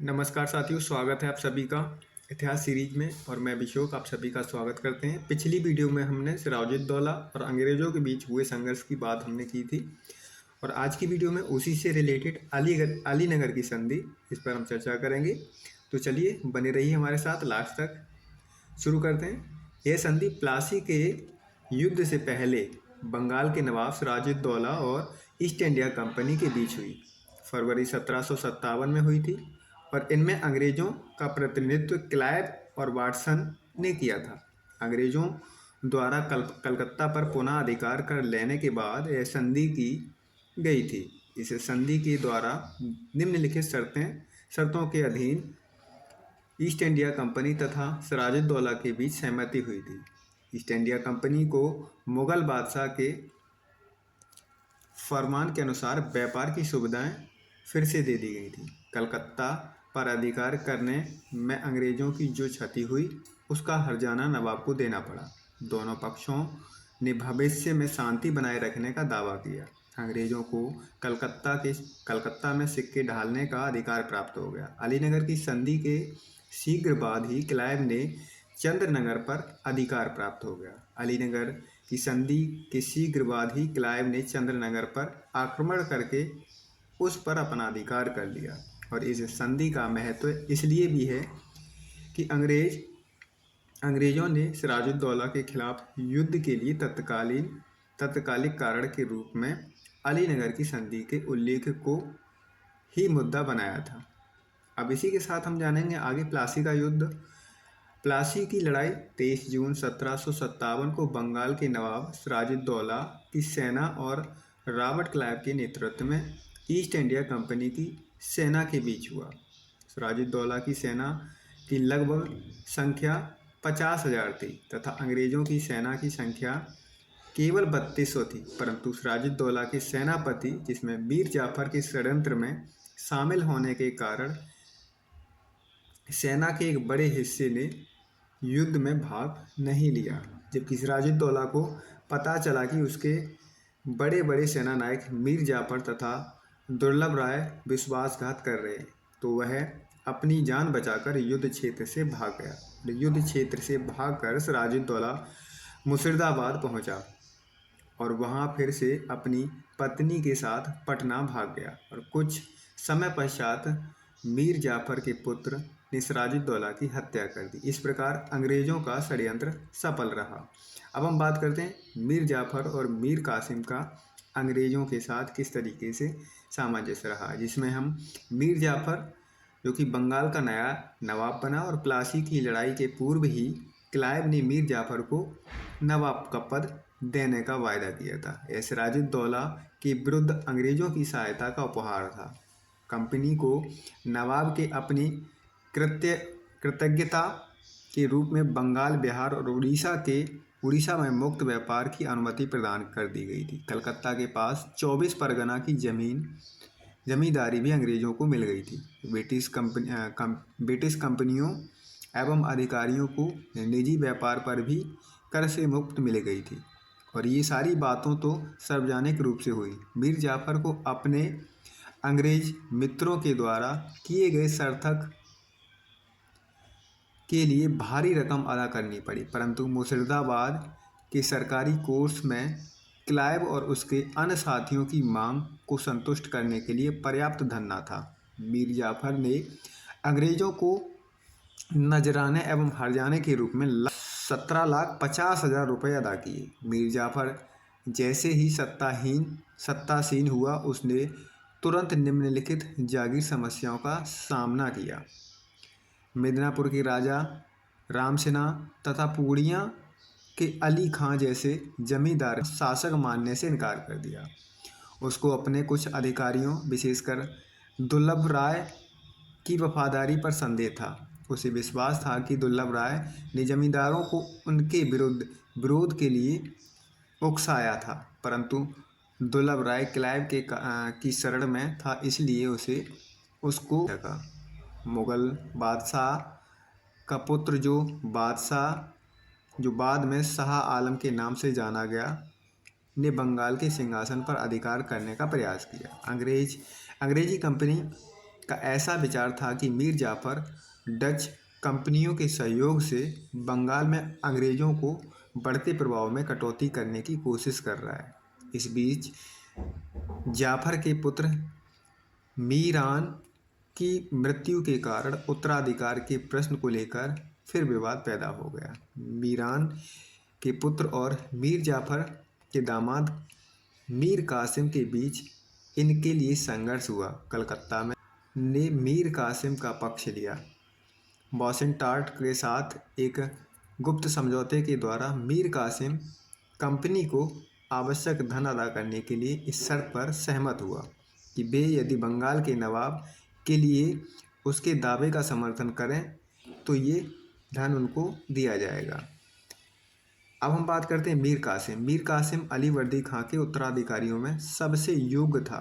नमस्कार साथियों, स्वागत है आप सभी का इतिहास सीरीज में। और मैं अभिषेक आप सभी का स्वागत करते हैं। पिछली वीडियो में हमने सिराजुद्दौला और अंग्रेज़ों के बीच हुए संघर्ष की बात हमने की थी, और आज की वीडियो में उसी से रिलेटेड अलीनगर की संधि, इस पर हम चर्चा करेंगे। तो चलिए बने रहिए हमारे साथ लास्ट तक। शुरू करते हैं। यह संधि प्लासी के युद्ध से पहले बंगाल के नवाब सिराजुद्दौला और ईस्ट इंडिया कंपनी के बीच हुई। फरवरी 1757 में हुई थी, और इनमें अंग्रेज़ों का प्रतिनिधित्व क्लाइव और वाटसन ने किया था। अंग्रेज़ों द्वारा कलकत्ता पर पुनः अधिकार कर लेने के बाद यह संधि की गई थी। इस संधि के द्वारा निम्नलिखित शर्तों के अधीन ईस्ट इंडिया कंपनी तथा सिराजुद्दौला के बीच सहमति हुई थी। ईस्ट इंडिया कंपनी को मुगल बादशाह के फरमान के अनुसार व्यापार की सुविधाएं फिर से दे दी गई थी। कलकत्ता पर अधिकार करने में अंग्रेज़ों की जो क्षति हुई, उसका हर्जाना नवाब को देना पड़ा। दोनों पक्षों ने भविष्य में शांति बनाए रखने का दावा किया। अंग्रेज़ों को कलकत्ता में सिक्के ढालने का अधिकार प्राप्त हो गया। अलीनगर की संधि के शीघ्र बाद ही क्लाइव ने चंद्रनगर पर अधिकार प्राप्त हो गया। अलीनगर की संधि के शीघ्र बाद ही क्लाइव ने चंद्रनगर पर आक्रमण करके उस पर अपना अधिकार कर लिया। और इस संधि का महत्व इसलिए भी है कि अंग्रेज़ों ने सिराजुद्दौला के खिलाफ युद्ध के लिए तत्कालिक कारण के रूप में अलीनगर की संधि के उल्लेख को ही मुद्दा बनाया था। अब इसी के साथ हम जानेंगे आगे प्लासी का युद्ध। प्लासी की लड़ाई 23 जून 1757 को बंगाल के नवाब सिराजुद्दौला की सेना और रॉबर्ट क्लाइव के नेतृत्व में ईस्ट इंडिया कंपनी की सेना के बीच हुआ। सिराजुद्दौला की सेना की लगभग संख्या 50,000 थी तथा अंग्रेज़ों की सेना की संख्या केवल 3200 थी। परंतु सिराजुद्दौला के सेनापति, जिसमें मीर जाफर के षड्यंत्र में शामिल होने के कारण सेना के एक बड़े हिस्से ने युद्ध में भाग नहीं लिया, जबकि सिराजुद्दौला को पता चला कि उसके बड़े बड़े सेना नायक मीर जाफर तथा दुर्लभ राय विश्वासघात कर रहे हैं, तो वह अपनी जान बचाकर युद्ध क्षेत्र से भाग गया। युद्ध क्षेत्र से भागकर सिराजुद्दौला मुर्शिदाबाद पहुंचा और वहां फिर से अपनी पत्नी के साथ पटना भाग गया। और कुछ समय पश्चात मीर जाफर के पुत्र ने सिराजुद्दौला की हत्या कर दी। इस प्रकार अंग्रेज़ों का षड्यंत्र सफल रहा। अब हम बात करते हैं मीर जाफर और मीर कासिम का अंग्रेज़ों के साथ किस तरीके से सामंजस्य रहा, जिसमें हम मीर जाफर, जो कि बंगाल का नया नवाब बना, और प्लासी की लड़ाई के पूर्व ही क्लाइव ने मीर जाफर को नवाब का पद देने का वायदा किया था। यह सिराजुद्दौला के विरुद्ध अंग्रेज़ों की सहायता का उपहार था। कंपनी को नवाब के अपनी कृतज्ञता के रूप में बंगाल, बिहार और उड़ीसा में मुक्त व्यापार की अनुमति प्रदान कर दी गई थी। कलकत्ता के पास 24 परगना की जमींदारी भी अंग्रेज़ों को मिल गई थी। ब्रिटिश कंपनियों एवं अधिकारियों को निजी व्यापार पर भी कर से मुक्त मिल गई थी। और ये सारी बातों तो सार्वजनिक रूप से हुई। मीर जाफर को अपने अंग्रेज मित्रों के द्वारा किए गए सार्थक के लिए भारी रकम अदा करनी पड़ी, परंतु मुर्शिदाबाद के सरकारी कोर्स में क्लाइव और उसके अन्य साथियों की मांग को संतुष्ट करने के लिए पर्याप्त धन न था। मीर जाफर ने अंग्रेज़ों को नजराने एवं हर्जाने के रूप में 17,50,000 रुपये अदा किए। मीर जाफर जैसे ही सत्तासीन हुआ, उसने तुरंत निम्नलिखित जागीर समस्याओं का सामना किया। मिदनापुर के राजा रामसेना तथा पूर्णिया के अली खां जैसे जमींदार शासक मानने से इनकार कर दिया। उसको अपने कुछ अधिकारियों, विशेषकर दुर्लभ राय की वफादारी पर संदेह था। उसे विश्वास था कि दुर्लभ राय ने जमींदारों को उनके विरोध के लिए उकसाया था, परंतु दुर्लभ राय क्लाइव की शरण में था, इसलिए उसको मुगल बादशाह का पुत्र, जो बाद में शाह आलम के नाम से जाना गया, ने बंगाल के सिंहासन पर अधिकार करने का प्रयास किया। अंग्रेजी कंपनी का ऐसा विचार था कि मीर जाफर डच कंपनियों के सहयोग से बंगाल में अंग्रेजों को बढ़ते प्रभाव में कटौती करने की कोशिश कर रहा है। इस बीच जाफर के पुत्र मीरान की मृत्यु के कारण उत्तराधिकार के प्रश्न को लेकर फिर विवाद पैदा हो गया। मीरान के पुत्र और मीर जाफर के दामाद मीर कासिम के बीच इनके लिए संघर्ष हुआ। कलकत्ता में ने मीर कासिम का पक्ष लिया। बॉसेंटार्ट के साथ एक गुप्त समझौते के द्वारा मीर कासिम कंपनी को आवश्यक धन अदा करने के लिए इस शर्त पर सहमत हुआ कि वे यदि बंगाल के नवाब के लिए उसके दावे का समर्थन करें तो ये धन उनको दिया जाएगा। अब हम बात करते हैं मीर कासिम। मीर कासिम अली वर्दी खां के उत्तराधिकारियों में सबसे योग्य था।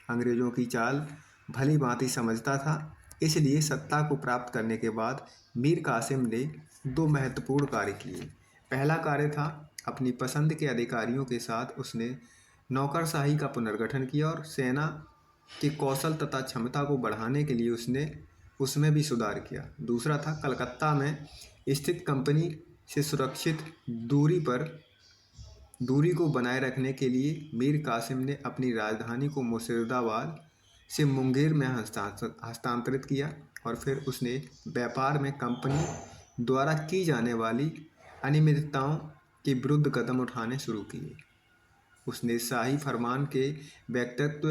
अंग्रेजों की चाल भली भांति समझता था, इसलिए सत्ता को प्राप्त करने के बाद मीर कासिम ने दो महत्वपूर्ण कार्य किए। पहला कार्य था अपनी पसंद के अधिकारियों के साथ उसने नौकरशाही का पुनर्गठन किया और सेना के कौशल तथा क्षमता को बढ़ाने के लिए उसने उसमें भी सुधार किया। दूसरा था कलकत्ता में स्थित कंपनी से सुरक्षित दूरी को बनाए रखने के लिए मीर कासिम ने अपनी राजधानी को मुर्शिदाबाद से मुंगेर में हस्तांतरित किया और फिर उसने व्यापार में कंपनी द्वारा की जाने वाली अनियमितताओं के विरुद्ध कदम उठाने शुरू किए। उसने शाही फरमान के व्यक्तित्व